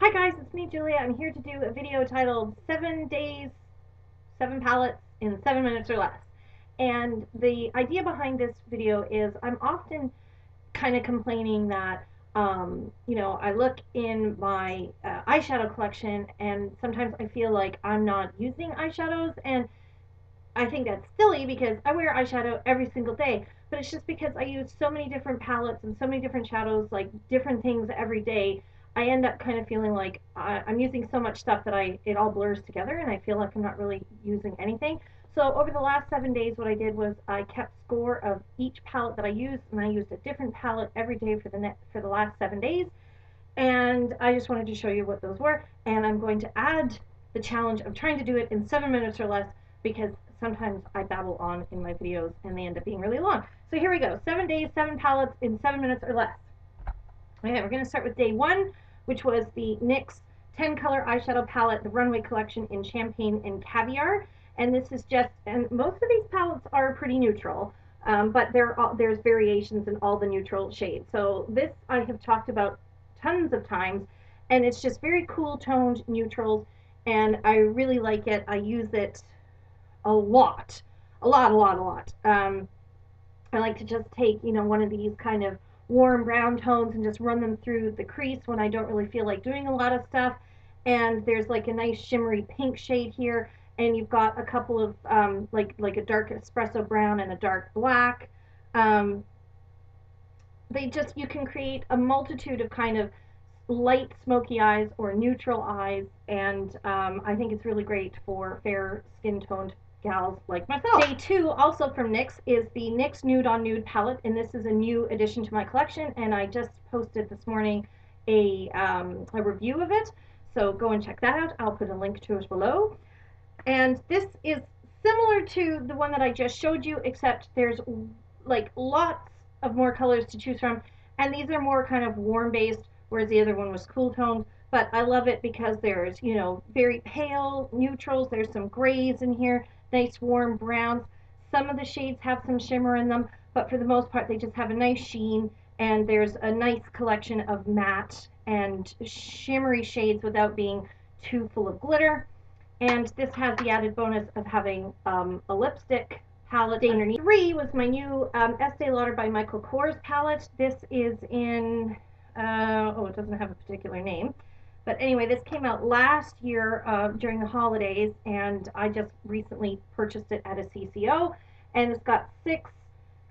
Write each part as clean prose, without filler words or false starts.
Hi guys, it's me Julia. I'm here to do a video titled 7 Days, 7 Palettes in 7 Minutes or Less. And the idea behind this video is I'm often kind of complaining that I look in my eyeshadow collection and sometimes I feel like I'm not using eyeshadows, and I think that's silly because I wear eyeshadow every single day, but it's just because I use so many different palettes and so many different shadows, like different things every day. I end up kind of feeling like I'm using so much stuff that it all blurs together, and I feel like I'm not really using anything. So over the last 7 days, what I did was I kept score of each palette that I used, and I used a different palette every day for the last 7 days. And I just wanted to show you what those were, and I'm going to add the challenge of trying to do it in 7 minutes or less because sometimes I babble on in my videos and they end up being really long. So here we go, 7 days, 7 palettes in 7 minutes or less. Okay, we're going to start with day 1, which was the NYX 10 color eyeshadow palette, the Runway collection in Champagne and Caviar. And this is just, and most of these palettes are pretty neutral, but there's variations in all the neutral shades. So this I have talked about tons of times, and it's just very cool toned neutrals, and I really like it. I use it a lot, a lot, a lot, a lot. I like to just take, one of these kind of warm brown tones and just run them through the crease when I don't really feel like doing a lot of stuff. And there's like a nice shimmery pink shade here, and you've got a couple of like a dark espresso brown and a dark black. Um, you can create a multitude of kind of light smoky eyes or neutral eyes, and I think it's really great for fair skin toned gals like myself. Day 2, also from NYX, is the NYX Nude on Nude palette, and this is a new addition to my collection, and I just posted this morning a review of it, so go and check that out. I'll put a link to it below. And this is similar to the one that I just showed you, except there's like lots of more colors to choose from, and these are more kind of warm based, whereas the other one was cool toned. But I love it because there's, very pale neutrals, there's some grays in here, nice warm browns. Some of the shades have some shimmer in them, but for the most part they just have a nice sheen, and there's a nice collection of matte and shimmery shades without being too full of glitter. And this has the added bonus of having a lipstick palette underneath. 3 was my new Estee Lauder by Michael Kors palette. This is in, it doesn't have a particular name. But anyway, this came out last year during the holidays, and I just recently purchased it at a CCO. And it's got 6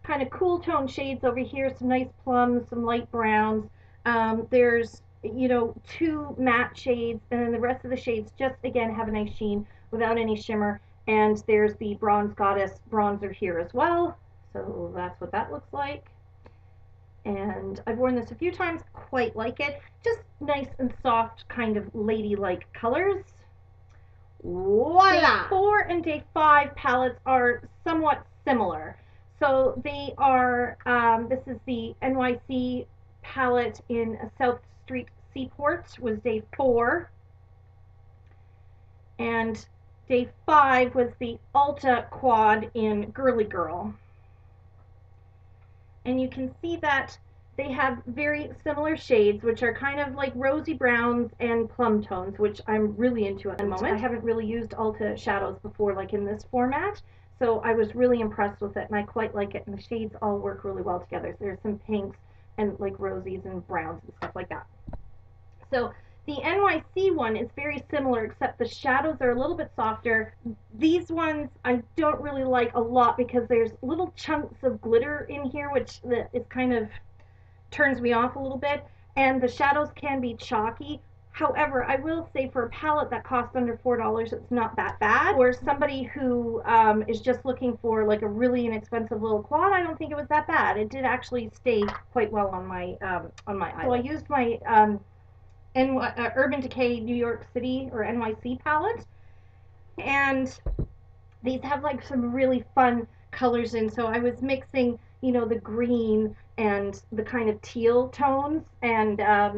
kind of cool tone shades over here, some nice plums, some light browns. There's 2 matte shades, and then the rest of the shades just again have a nice sheen without any shimmer. And there's the Bronze Goddess bronzer here as well, so that's what that looks like. And I've worn this a few times, quite like it. Just nice and soft, kind of ladylike colors. Voila! Day 4 and day 5 palettes are somewhat similar. So they are, this is the NYC palette in South Street Seaport, was day 4. And day 5 was the Ulta Quad in Girly Girl. And you can see that they have very similar shades, which are kind of like rosy browns and plum tones, which I'm really into at the moment. I haven't really used Ulta shadows before, like in this format, so I was really impressed with it, and I quite like it, and the shades all work really well together. So there's some pinks and like rosies and browns and stuff like that. So the NYC one is very similar, except the shadows are a little bit softer. These ones I don't really like a lot because there's little chunks of glitter in here, which is kind of turns me off a little bit, and the shadows can be chalky. However, I will say for a palette that costs under $4, it's not that bad. For somebody who is just looking for like a really inexpensive little quad, I don't think it was that bad. It did actually stay quite well on my eye. So I used my Urban Decay New York City or NYC palette, and these have like some really fun colors in. So I was mixing, the green and the kind of teal tones, and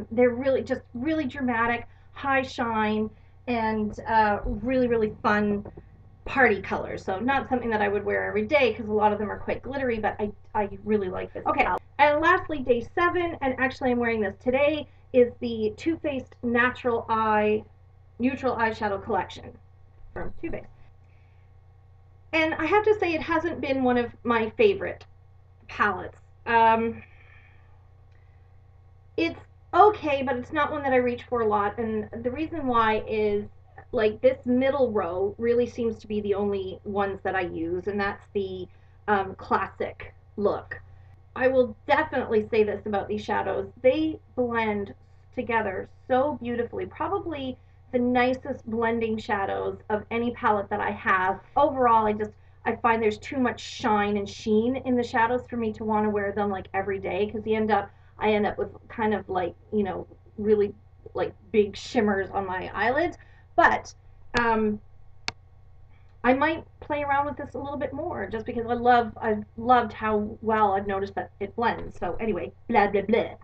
they're really just really dramatic, high shine, and really, really fun party colors. So not something that I would wear every day because a lot of them are quite glittery, but I really like this. Okay, and lastly, day 7, and actually I'm wearing this today, is the Too Faced Natural Eye Neutral Eyeshadow Collection from Too Faced. And I have to say it hasn't been one of my favorite palettes. It's okay, but it's not one that I reach for a lot. And the reason why is like this middle row really seems to be the only ones that I use, and that's the classic look. I will definitely say this about these shadows. They blend together so beautifully. Probably the nicest blending shadows of any palette that I have. Overall, I find there's too much shine and sheen in the shadows for me to want to wear them like every day, because I end up with kind of like, really like big shimmers on my eyelids. But um I might play around with this a little bit more just because I've loved how well I've noticed that it blends. So anyway, blah blah blah.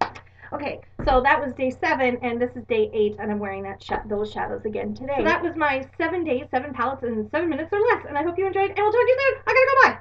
Okay, so that was day 7, and this is day 8, and I'm wearing those shadows again today. So that was my 7 days, 7 palettes in 7 minutes or less, and I hope you enjoyed, and we'll talk to you soon. I gotta go, bye.